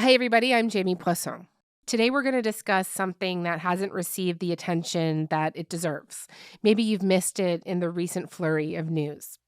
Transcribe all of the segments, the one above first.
Hey, everybody, I'm Jamie Poisson. Today, we're going to discuss something that hasn't received the attention that it deserves. Maybe you've missed it in the recent flurry of news.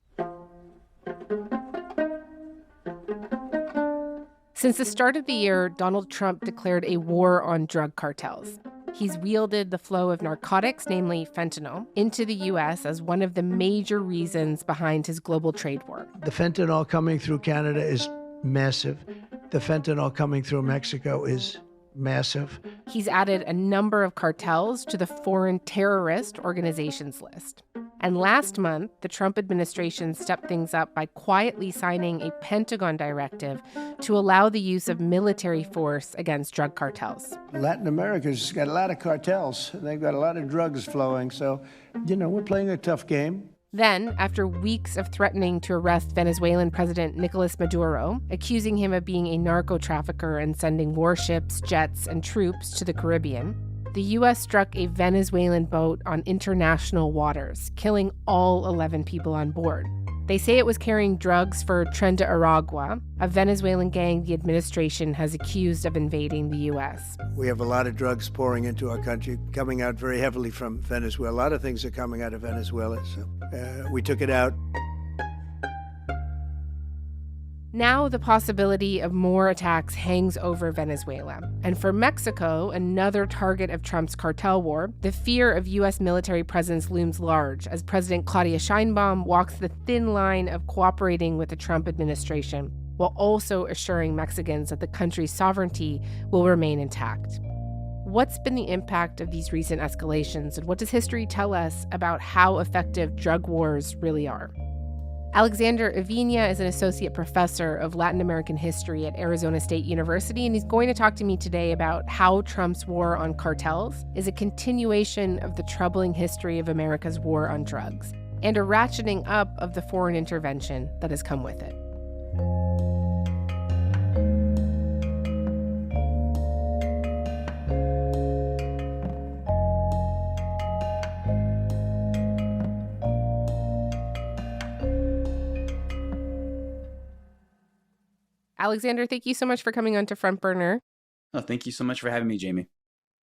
Since the start of the year, Donald Trump declared a war on drug cartels. He's wielded the flow of narcotics, namely fentanyl, into the U.S. as one of the major reasons behind his global trade war. The fentanyl coming through Canada is massive. The fentanyl coming through Mexico is massive. He's added a number of cartels to the foreign terrorist organizations list. And last month, the Trump administration stepped things up by quietly signing a Pentagon directive to allow the use of military force against drug cartels. Latin America's got a lot of cartels. They've got a lot of drugs flowing. So, we're playing a tough game. Then, after weeks of threatening to arrest Venezuelan President Nicolas Maduro, accusing him of being a narco trafficker and sending warships, jets, and troops to the Caribbean, the U.S. struck a Venezuelan boat on international waters, killing all 11 people on board. They say it was carrying drugs for Tren de Aragua, a Venezuelan gang the administration has accused of invading the U.S. We have a lot of drugs pouring into our country, coming out very heavily from Venezuela. A lot of things are coming out of Venezuela, so we took it out. Now the possibility of more attacks hangs over Venezuela. And for Mexico, another target of Trump's cartel war, the fear of U.S. military presence looms large as President Claudia Sheinbaum walks the thin line of cooperating with the Trump administration while also assuring Mexicans that the country's sovereignty will remain intact. What's been the impact of these recent escalations, and what does history tell us about how effective drug wars really are? Alexander Avina is an associate professor of Latin American history at Arizona State University, and he's going to talk to me today about how Trump's war on cartels is a continuation of the troubling history of America's war on drugs and a ratcheting up of the foreign intervention that has come with it. Alexander, thank you so much for coming on to Front Burner. Oh, thank you so much for having me, Jamie.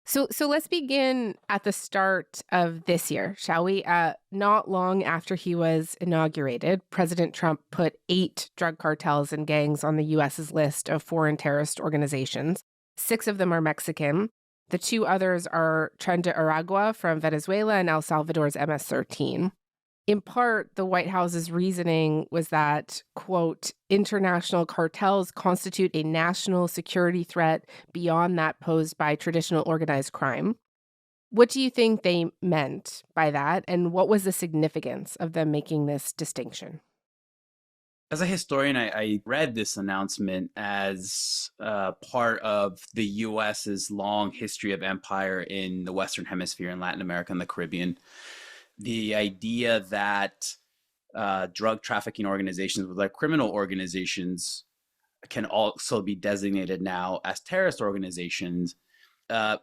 So let's begin at the start of this year, shall we? Not long after he was inaugurated, President Trump put 8 drug cartels and gangs on the U.S.'s list of foreign terrorist organizations. 6 of them are Mexican. The 2 others are Tren de Aragua from Venezuela and El Salvador's MS-13. In part, the White House's reasoning was that, quote, international cartels constitute a national security threat beyond that posed by traditional organized crime. What do you think they meant by that, and what was the significance of them making this distinction? As a historian, I read this announcement as part of the U.S.'s long history of empire in the Western Hemisphere, in Latin America and the Caribbean. The idea that drug trafficking organizations, like criminal organizations, can also be designated now as terrorist organizations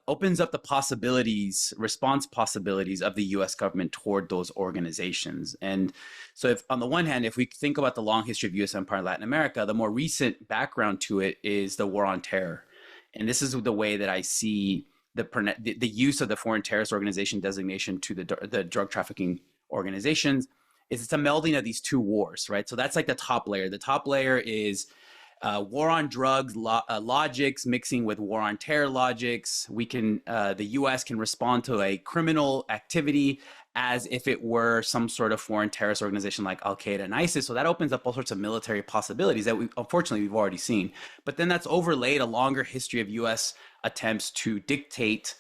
opens up the response possibilities of the U.S. government toward those organizations. And so if, on the one hand, if we think about the long history of U.S. empire in Latin America, the more recent background to it is the war on terror. And this is the way that I see the use of the foreign terrorist organization designation to the drug trafficking organizations is it's a melding of these 2 wars, right? So that's like the top layer. The top layer is war on drugs logics mixing with war on terror logics. The U.S. can respond to a criminal activity as if it were some sort of foreign terrorist organization like Al-Qaeda and ISIS. So that opens up all sorts of military possibilities that we've already seen. But then that's overlaid a longer history of U.S. attempts to dictate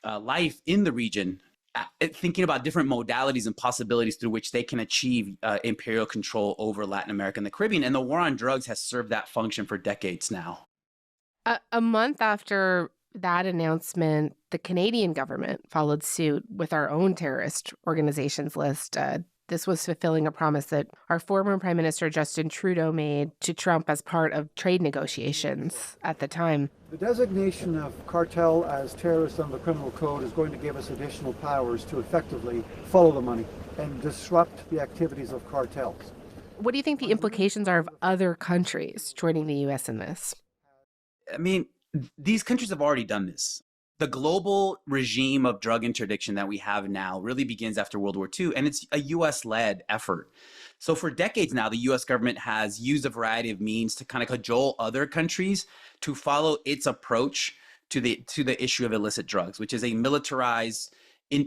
life in the region, thinking about different modalities and possibilities through which they can achieve imperial control over Latin America and the Caribbean. And the war on drugs has served that function for decades now. A month after that announcement, the Canadian government followed suit with our own terrorist organizations list. This was fulfilling a promise that our former Prime Minister Justin Trudeau made to Trump as part of trade negotiations at the time. The designation of cartel as terrorist under the criminal code is going to give us additional powers to effectively follow the money and disrupt the activities of cartels. What do you think the implications are of other countries joining the U.S. in this? I mean, these countries have already done this. The global regime of drug interdiction that we have now really begins after World War II, and it's a US-led effort. So for decades now, the US government has used a variety of means to kind of cajole other countries to follow its approach to the issue of illicit drugs, which is a militarized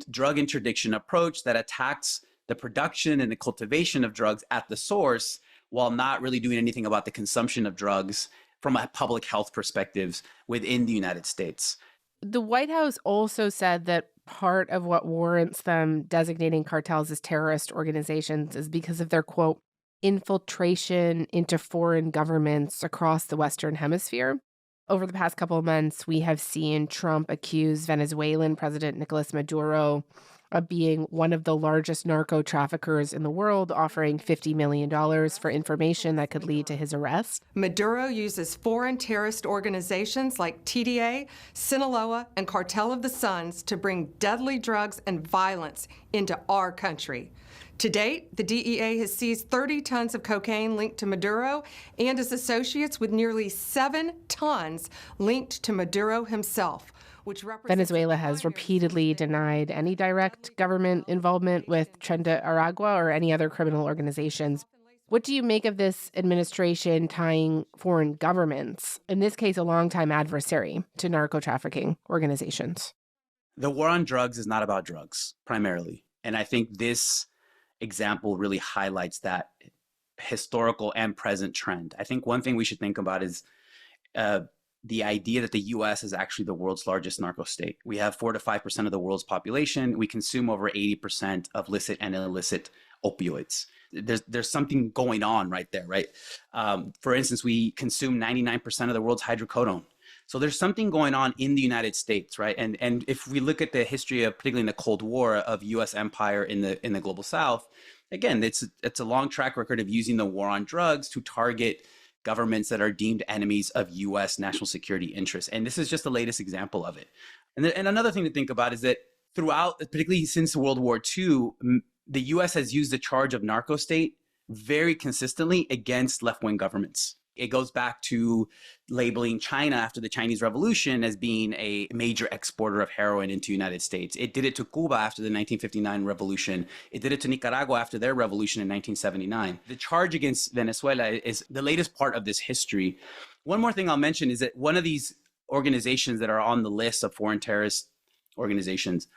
drug interdiction approach that attacks the production and the cultivation of drugs at the source while not really doing anything about the consumption of drugs from a public health perspective within the United States. The White House also said that part of what warrants them designating cartels as terrorist organizations is because of their, quote, infiltration into foreign governments across the Western Hemisphere. Over the past couple of months, we have seen Trump accuse Venezuelan President Nicolas Maduro of being one of the largest narco traffickers in the world, offering $50 million for information that could lead to his arrest. Maduro uses foreign terrorist organizations like TDA, Sinaloa, and Cartel of the Suns to bring deadly drugs and violence into our country. To date, the DEA has seized 30 tons of cocaine linked to Maduro and his associates, with nearly 7 tons linked to Maduro himself. Venezuela has repeatedly denied any direct government involvement with Tren de Aragua or any other criminal organizations. What do you make of this administration tying foreign governments, in this case a longtime adversary, to narco trafficking organizations? The war on drugs is not about drugs, primarily. And I think this example really highlights that historical and present trend. I think one thing we should think about is the idea that the U.S. is actually the world's largest narco state. We have 4 to 5% of the world's population. We consume over 80% of licit and illicit opioids. There's something going on right there, right? For instance, we consume 99% of the world's hydrocodone. So there's something going on in the United States, right? And if we look at the history of, particularly in the Cold War, of U.S. empire in the global South, again, it's a long track record of using the war on drugs to target governments that are deemed enemies of U.S. national security interests. And this is just the latest example of it. And another thing to think about is that throughout, particularly since World War II, the U.S. has used the charge of narco state very consistently against left-wing governments. It goes back to labeling China after the Chinese Revolution as being a major exporter of heroin into the United States. It did it to Cuba after the 1959 revolution. It did it to Nicaragua after their revolution in 1979. The charge against Venezuela is the latest part of this history. One more thing I'll mention is that one of these organizations that are on the list of foreign terrorist organizations,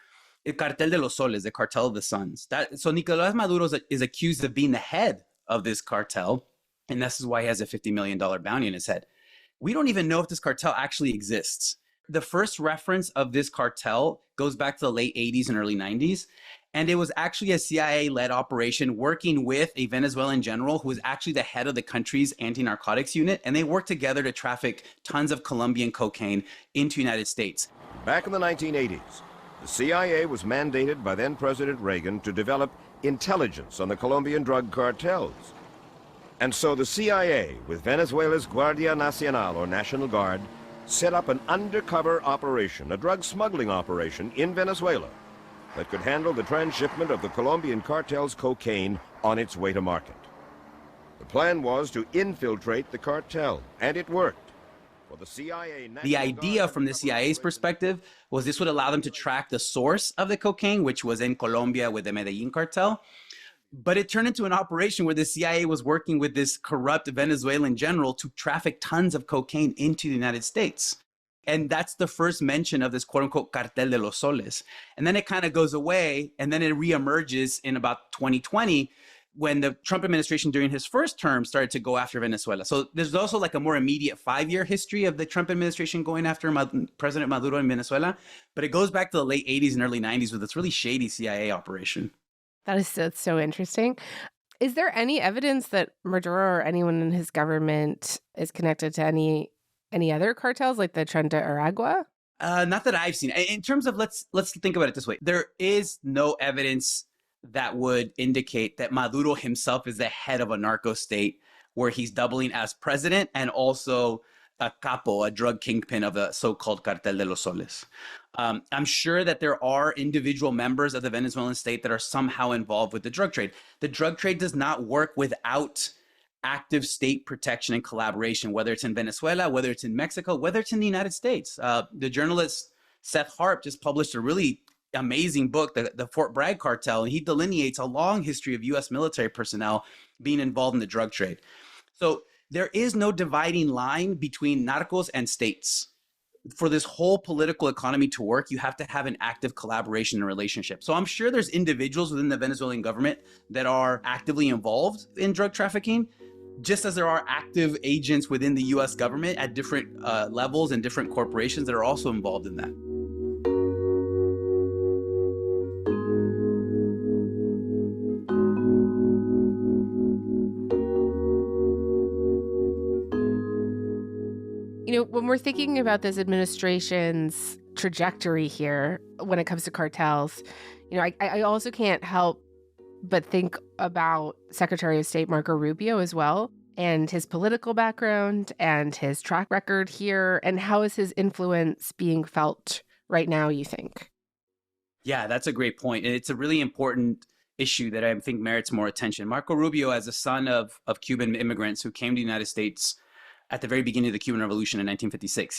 the Cartel de los Soles, the Cartel of the Suns. So Nicolás Maduro is accused of being the head of this cartel. And this is why he has a $50 million bounty on his head. We don't even know if this cartel actually exists. The first reference of this cartel goes back to the late 80s and early 90s. And it was actually a CIA-led operation working with a Venezuelan general who was actually the head of the country's anti-narcotics unit. And they worked together to traffic tons of Colombian cocaine into the United States. Back in the 1980s, the CIA was mandated by then-President Reagan to develop intelligence on the Colombian drug cartels. And so the CIA, with Venezuela's Guardia Nacional, or National Guard, set up an undercover operation, a drug smuggling operation in Venezuela that could handle the transshipment of the Colombian cartel's cocaine on its way to market. The plan was to infiltrate the cartel, and it worked. For the CIA, the idea from the CIA's perspective was this would allow them to track the source of the cocaine, which was in Colombia with the Medellin cartel. But it turned into an operation where the CIA was working with this corrupt Venezuelan general to traffic tons of cocaine into the United States. And that's the first mention of this quote-unquote Cartel de los Soles. And then it kind of goes away, and then it reemerges in about 2020 when the Trump administration during his first term started to go after Venezuela. So there's also like a more immediate 5-year history of the Trump administration going after President Maduro in Venezuela. But it goes back to the late 80s and early 90s with this really shady CIA operation. That's so interesting. Is there any evidence that Maduro or anyone in his government is connected to any other cartels like the Tren de Aragua? Not that I've seen. In terms of, let's think about it this way. There is no evidence that would indicate that Maduro himself is the head of a narco state where he's doubling as president and also a capo, a drug kingpin of the so-called Cartel de los Soles. I'm sure that there are individual members of the Venezuelan state that are somehow involved with the drug trade. The drug trade does not work without active state protection and collaboration, whether it's in Venezuela, whether it's in Mexico, whether it's in the United States. The journalist Seth Harp just published a really amazing book, the Fort Bragg cartel, and he delineates a long history of U.S. military personnel being involved in the drug trade. So there is no dividing line between narcos and states. For this whole political economy to work, you have to have an active collaboration and relationship. So I'm sure there's individuals within the Venezuelan government that are actively involved in drug trafficking, just as there are active agents within the US government at different levels and different corporations that are also involved in that. You know, when we're thinking about this administration's trajectory here when it comes to cartels, you know, I also can't help but think about Secretary of State Marco Rubio as well, and his political background and his track record here, and how is his influence being felt right now, you think? Yeah, that's a great point. And it's a really important issue that I think merits more attention. Marco Rubio, as a son of Cuban immigrants who came to the United States at the very beginning of the Cuban Revolution in 1956.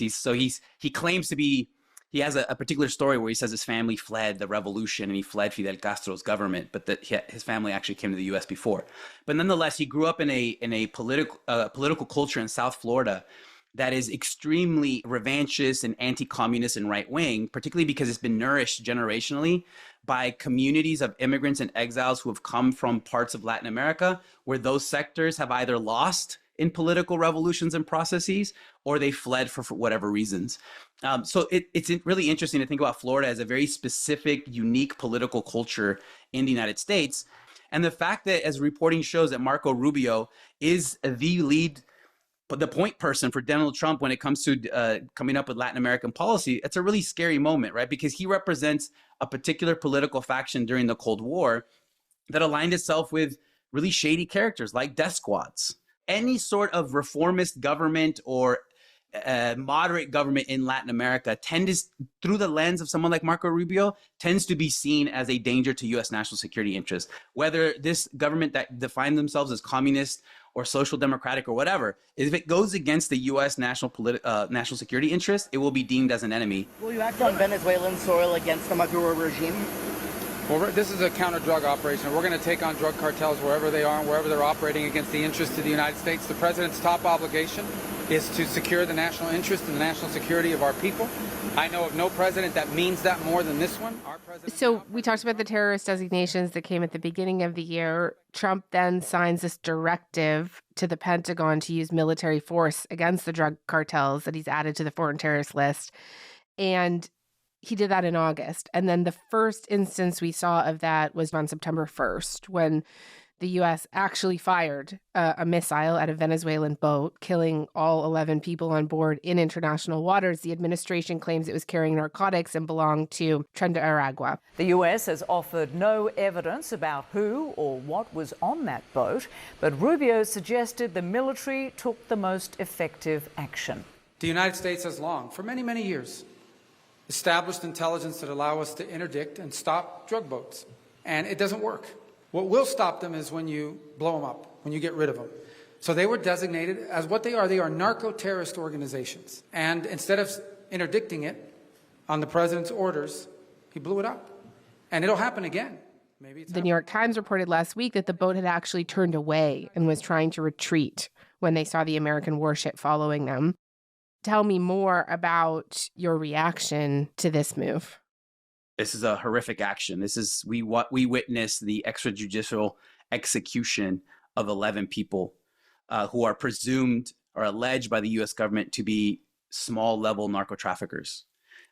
He claims to be, he has a particular story where he says his family fled the revolution and he fled Fidel Castro's government, but that his family actually came to the U.S. before. But nonetheless, he grew up in a political culture in South Florida that is extremely revanchist and anti-communist and right-wing, particularly because it's been nourished generationally by communities of immigrants and exiles who have come from parts of Latin America where those sectors have either lost in political revolutions and processes, or they fled for whatever reasons. So it's really interesting to think about Florida as a very specific, unique political culture in the United States. And the fact that, as reporting shows, that Marco Rubio is the point person for Donald Trump when it comes to coming up with Latin American policy, it's a really scary moment, right? Because he represents a particular political faction during the Cold War that aligned itself with really shady characters like death squads. Any sort of reformist government or moderate government in Latin America through the lens of someone like Marco Rubio, tends to be seen as a danger to U.S. national security interests. Whether this government that define themselves as communist or social democratic or whatever, if it goes against the U.S. national security interest, it will be deemed as an enemy. Will you act on Venezuelan soil against the Maduro regime? Well, this is a counter-drug operation. We're going to take on drug cartels wherever they are and wherever they're operating against the interests of the United States. The president's top obligation is to secure the national interest and the national security of our people. I know of no president that means that more than this one. So we talked about the terrorist designations that came at the beginning of the year. Trump then signs this directive to the Pentagon to use military force against the drug cartels that he's added to the foreign terrorist list. And he did that in August. And then the first instance we saw of that was on September 1st, when the U.S. actually fired a missile at a Venezuelan boat, killing all 11 people on board in international waters. The administration claims it was carrying narcotics and belonged to Tren de Aragua. The U.S. has offered no evidence about who or what was on that boat, but Rubio suggested the military took the most effective action. The United States has long, for many, many years, established intelligence that allow us to interdict and stop drug boats. And it doesn't work. What will stop them is when you blow them up, when you get rid of them. So they were designated as what they are narco-terrorist organizations. And instead of interdicting it on the president's orders, he blew it up. And it'll happen again. The New York Times reported last week that the boat had actually turned away and was trying to retreat when they saw the American warship following them. Tell me more about your reaction to this move. This is a horrific action. We witnessed the extrajudicial execution of 11 people who are presumed or alleged by the U.S. government to be small-level narco traffickers.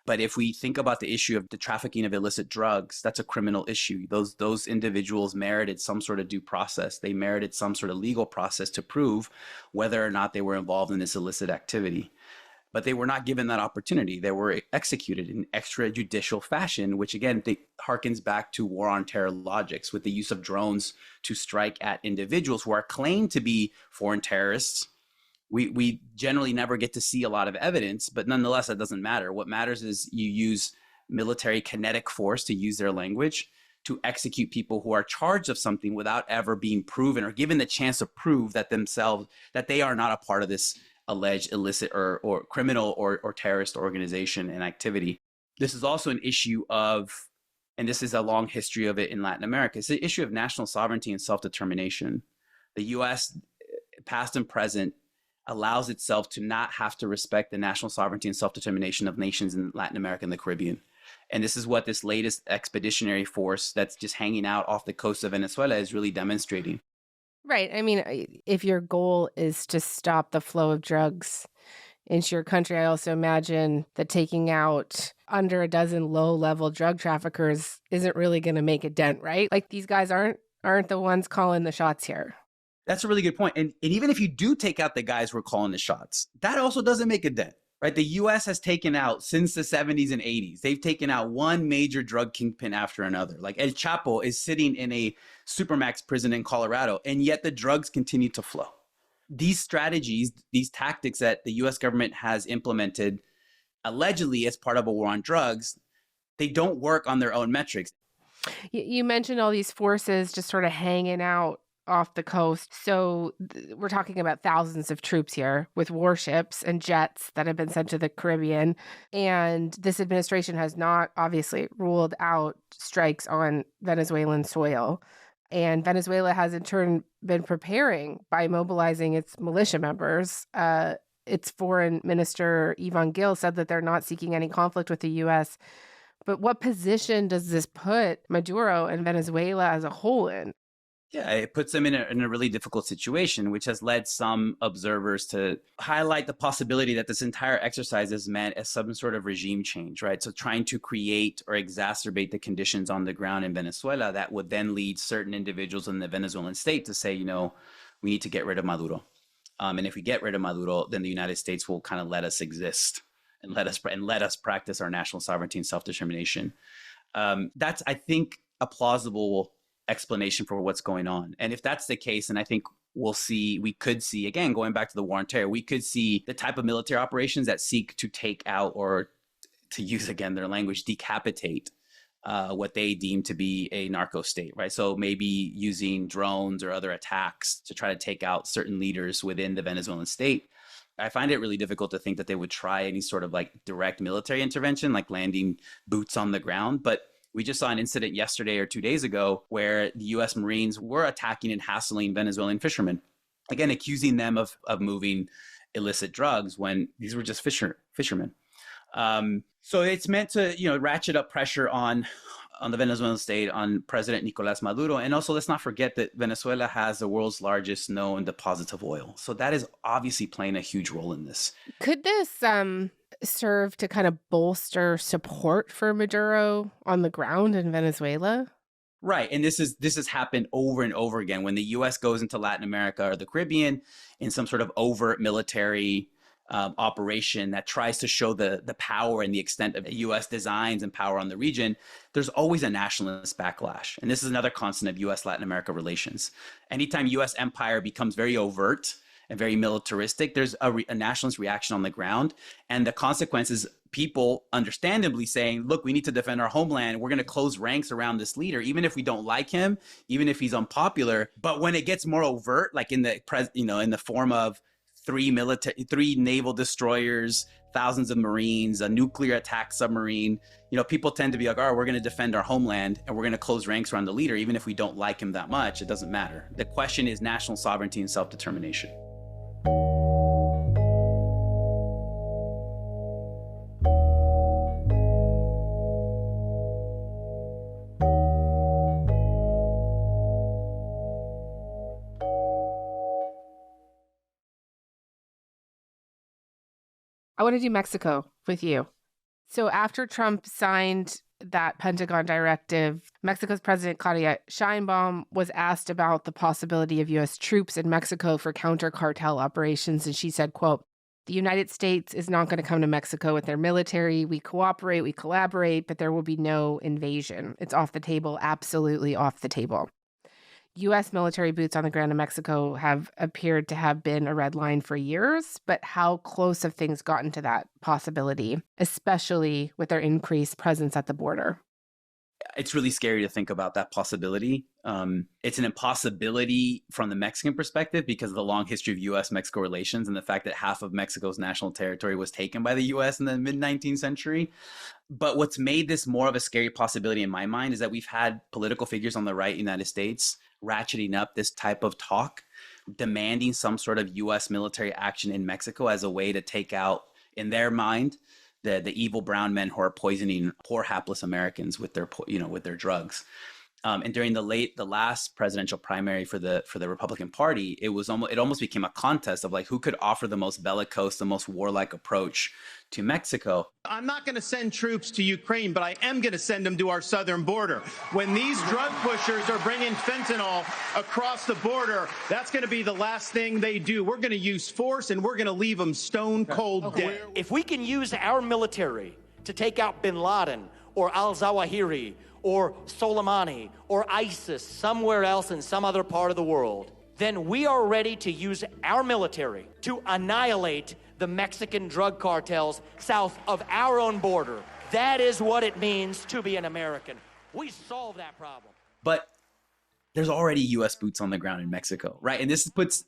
But if we think about the issue of the trafficking of illicit drugs, that's a criminal issue. Those individuals merited some sort of due process. They merited some sort of legal process to prove whether or not they were involved in this illicit activity. But they were not given that opportunity. They were executed in extrajudicial fashion, which again harkens back to war on terror logics, with the use of drones to strike at individuals who are claimed to be foreign terrorists. We generally never get to see a lot of evidence, but nonetheless, that doesn't matter. What matters is you use military kinetic force, to use their language, to execute people who are charged of something without ever being proven or given the chance to prove that they are not a part of this alleged illicit or criminal or terrorist organization and activity. This is also an issue of, and this is a long history of it in Latin America, it's the issue of national sovereignty and self-determination. The U.S., past and present, allows itself to not have to respect the national sovereignty and self-determination of nations in Latin America and the Caribbean. And this is what this latest expeditionary force that's just hanging out off the coast of Venezuela is really demonstrating. Right. I mean, if your goal is to stop the flow of drugs into your country, I also imagine that taking out under a dozen low-level drug traffickers isn't really going to make a dent, right? Like, these guys aren't the ones calling the shots here. That's a really good point. And even if you do take out the guys who are calling the shots, that also doesn't make a dent, right? The U.S. has taken out, since the 70s and 80s, they've taken out one major drug kingpin after another. Like El Chapo is sitting in a supermax prison in Colorado, and yet the drugs continue to flow. These strategies, these tactics that the U.S. government has implemented, allegedly as part of a war on drugs, they don't work on their own metrics. You mentioned all these forces just sort of hanging out off the coast. So we're talking about thousands of troops here with warships and jets that have been sent to the Caribbean. And this administration has not obviously ruled out strikes on Venezuelan soil. And Venezuela has in turn been preparing by mobilizing its militia members. Its foreign minister, Ivan Gil, said that they're not seeking any conflict with the U.S. But what position does this put Maduro and Venezuela as a whole in? Yeah, it puts them in a really difficult situation, which has led some observers to highlight the possibility that this entire exercise is meant as some sort of regime change, right? So trying to create or exacerbate the conditions on the ground in Venezuela that would then lead certain individuals in the Venezuelan state to say, we need to get rid of Maduro. And if we get rid of Maduro, then the United States will kind of let us exist and let us practice our national sovereignty and self-determination. That's, I think, a plausible explanation for what's going on. And if that's the case, and I think we could see, again, going back to the war on terror, we could see the type of military operations that seek to take out, or to use again their language, decapitate what they deem to be a narco state, right? So maybe using drones or other attacks to try to take out certain leaders within the Venezuelan state. I find it really difficult to think that they would try any sort of like direct military intervention, like landing boots on the ground. But we just saw an incident yesterday or 2 days ago where the U.S. Marines were attacking and hassling Venezuelan fishermen, again, accusing them of moving illicit drugs when these were just fishermen. So it's meant to, ratchet up pressure on the Venezuelan state, on President Nicolás Maduro. And also, let's not forget that Venezuela has the world's largest known deposits of oil. So that is obviously playing a huge role in this. Could this serve to kind of bolster support for Maduro on the ground in Venezuela? Right. And this has happened over and over again when the U.S. goes into Latin America or the Caribbean in some sort of overt military operation that tries to show the power and the extent of U.S. designs and power on the region. There's always a nationalist backlash. And this is another constant of U.S.-Latin America relations. Anytime U.S. empire becomes very overt and very militaristic, there's a nationalist reaction on the ground. And the consequences, people understandably saying, look, we need to defend our homeland. We're going to close ranks around this leader, even if we don't like him, even if he's unpopular. But when it gets more overt, like in the form of three naval destroyers, thousands of Marines, a nuclear attack submarine, people tend to be like, all right, we're going to defend our homeland and we're going to close ranks around the leader. Even if we don't like him that much, it doesn't matter. The question is national sovereignty and self-determination. I want to do Mexico with you. So after Trump signed that Pentagon directive, Mexico's President Claudia Sheinbaum was asked about the possibility of U.S. troops in Mexico for counter-cartel operations. And she said, quote, "The United States is not going to come to Mexico with their military. We cooperate, we collaborate, but there will be no invasion. It's off the table, absolutely off the table." U.S. military boots on the ground in Mexico have appeared to have been a red line for years, but how close have things gotten to that possibility, especially with their increased presence at the border? it's really scary to think about that possibility. It's an impossibility from the Mexican perspective because of the long history of U.S.-Mexico relations and the fact that half of Mexico's national territory was taken by the U.S. in the mid-19th century. But what's made this more of a scary possibility in my mind is that we've had political figures on the right in the United States ratcheting up this type of talk, demanding some sort of U.S. military action in Mexico as a way to take out, in their mind, the evil brown men who are poisoning poor hapless Americans with their drugs. And during the last presidential primary for the Republican Party, it almost became a contest of like who could offer the most bellicose, the most warlike approach to Mexico. I'm not going to send troops to Ukraine, but I am going to send them to our southern border. When these drug pushers are bringing fentanyl across the border, that's going to be the last thing they do. We're going to use force, and we're going to leave them stone cold dead. If we can use our military to take out bin Laden or al-Zawahiri or Soleimani or ISIS somewhere else in some other part of the world, then we are ready to use our military to annihilate the Mexican drug cartels south of our own border. That is what it means to be an American. We solve that problem. But there's already U.S. boots on the ground in Mexico, right? And this puts,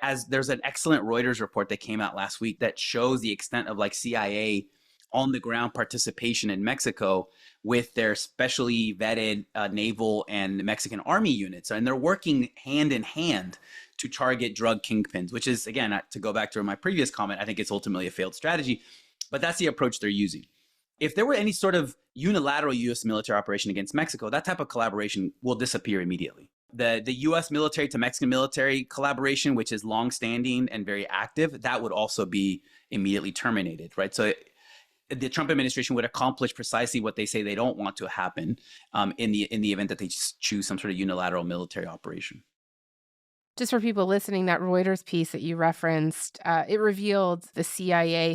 as there's an excellent Reuters report that came out last week that shows the extent of like CIA on the ground participation in Mexico with their specially vetted naval and Mexican army units. And they're working hand in hand to target drug kingpins, which is, again, to go back to my previous comment, I think it's ultimately a failed strategy, but that's the approach they're using. If there were any sort of unilateral U.S. military operation against Mexico, that type of collaboration will disappear immediately. The U.S. military to Mexican military collaboration, which is longstanding and very active, that would also be immediately terminated, right? So the Trump administration would accomplish precisely what they say they don't want to happen in the event that they choose some sort of unilateral military operation. Just for people listening, that Reuters piece that you referenced, it revealed the CIA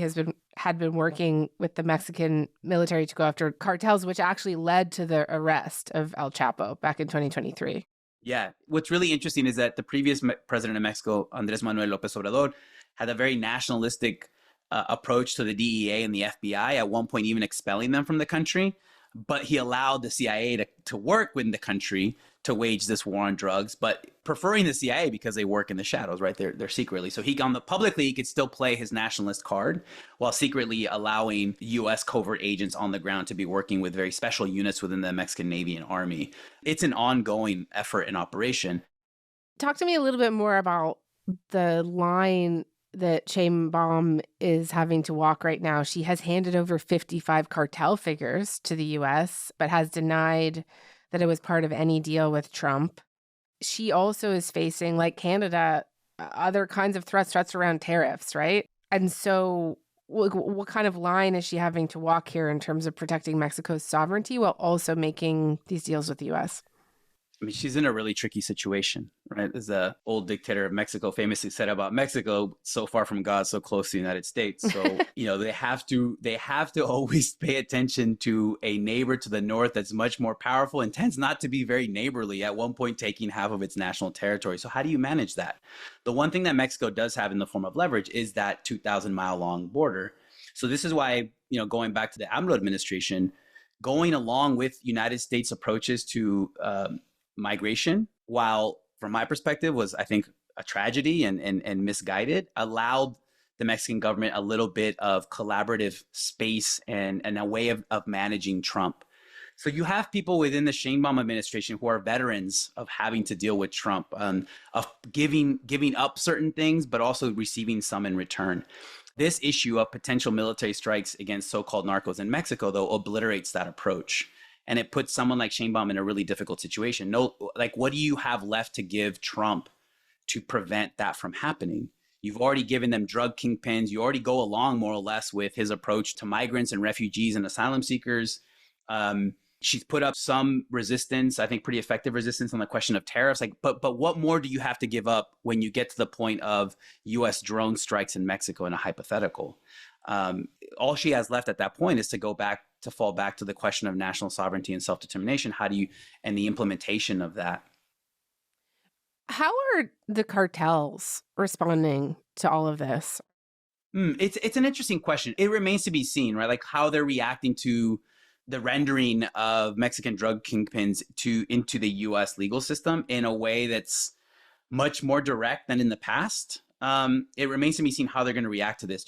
had been working with the Mexican military to go after cartels, which actually led to the arrest of El Chapo back in 2023. Yeah. What's really interesting is that the previous president of Mexico, Andrés Manuel López Obrador, had a very nationalistic approach to the DEA and the FBI, at one point even expelling them from the country. But he allowed the CIA to work within the country to wage this war on drugs, but preferring the CIA because they work in the shadows, right? They're secretly. So publicly, he could still play his nationalist card while secretly allowing U.S. covert agents on the ground to be working with very special units within the Mexican Navy and Army. It's an ongoing effort and operation. Talk to me a little bit more about the line that Sheinbaum is having to walk right now. She has handed over 55 cartel figures to the U.S., but has denied that it was part of any deal with Trump. She also is facing, like Canada, other kinds of threats around tariffs, right? And so what kind of line is she having to walk here in terms of protecting Mexico's sovereignty while also making these deals with the U.S.? I mean, she's in a really tricky situation, right? As the old dictator of Mexico famously said about Mexico, so far from God, so close to the United States. So, they have to always pay attention to a neighbor to the north that's much more powerful and tends not to be very neighborly, at one point taking half of its national territory. So how do you manage that? The one thing that Mexico does have in the form of leverage is that 2,000-mile long border. So this is why, going back to the AMLO administration, going along with United States approaches to migration, while from my perspective was, I think, a tragedy and misguided, allowed the Mexican government a little bit of collaborative space and a way of managing Trump. So you have people within the Sheinbaum administration who are veterans of having to deal with Trump, of giving up certain things, but also receiving some in return. This issue of potential military strikes against so-called narcos in Mexico, though, obliterates that approach. And it puts someone like Sheinbaum in a really difficult situation. What do you have left to give Trump to prevent that from happening? You've already given them drug kingpins. You already go along more or less with his approach to migrants and refugees and asylum seekers. She's put up some resistance, I think pretty effective resistance on the question of tariffs. But what more do you have to give up when you get to the point of U.S. drone strikes in Mexico in a hypothetical? All she has left at that point is to fall back to the question of national sovereignty and self-determination. And the implementation of that. How are the cartels responding to all of this? It's an interesting question. It remains to be seen, right? Like how they're reacting to the rendering of Mexican drug kingpins into the U.S. legal system in a way that's much more direct than in the past. It remains to be seen how they're going to react to this.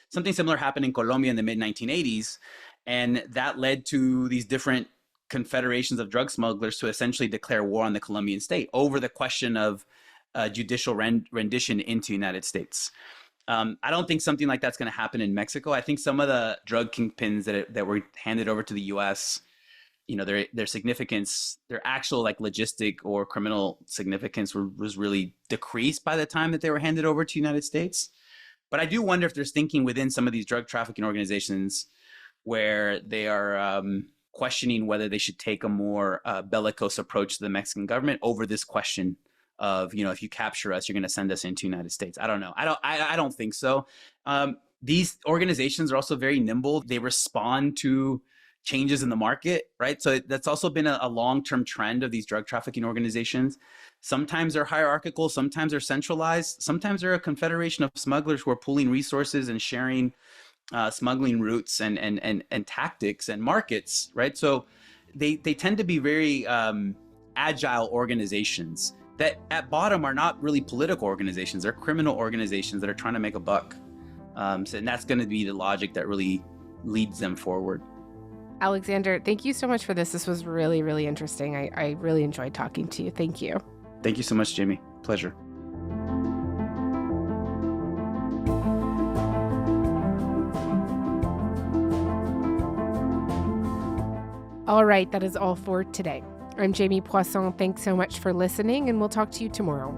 Something similar happened in Colombia in the mid-1980s, and that led to these different confederations of drug smugglers to essentially declare war on the Colombian state over the question of judicial rendition into the United States. I don't think something like that's going to happen in Mexico. I think some of the drug kingpins that were handed over to the U.S., their significance, their actual logistic or criminal significance was really decreased by the time that they were handed over to the United States. But I do wonder if there's thinking within some of these drug trafficking organizations where they are questioning whether they should take a more bellicose approach to the Mexican government over this question of, if you capture us, you're going to send us into the United States. I don't know. I don't think so. These organizations are also very nimble. They respond to changes in the market, right? So that's also been a long-term trend of these drug trafficking organizations. Sometimes they're hierarchical, sometimes they're centralized, sometimes they're a confederation of smugglers who are pooling resources and sharing smuggling routes and tactics and markets, right? So they tend to be very agile organizations that at bottom are not really political organizations. They're criminal organizations that are trying to make a buck. And that's going to be the logic that really leads them forward. Alexander, thank you so much for this. This was really, really interesting. I really enjoyed talking to you. Thank you. Thank you so much, Jamie. Pleasure. All right, that is all for today. I'm Jamie Poisson. Thanks so much for listening, and we'll talk to you tomorrow.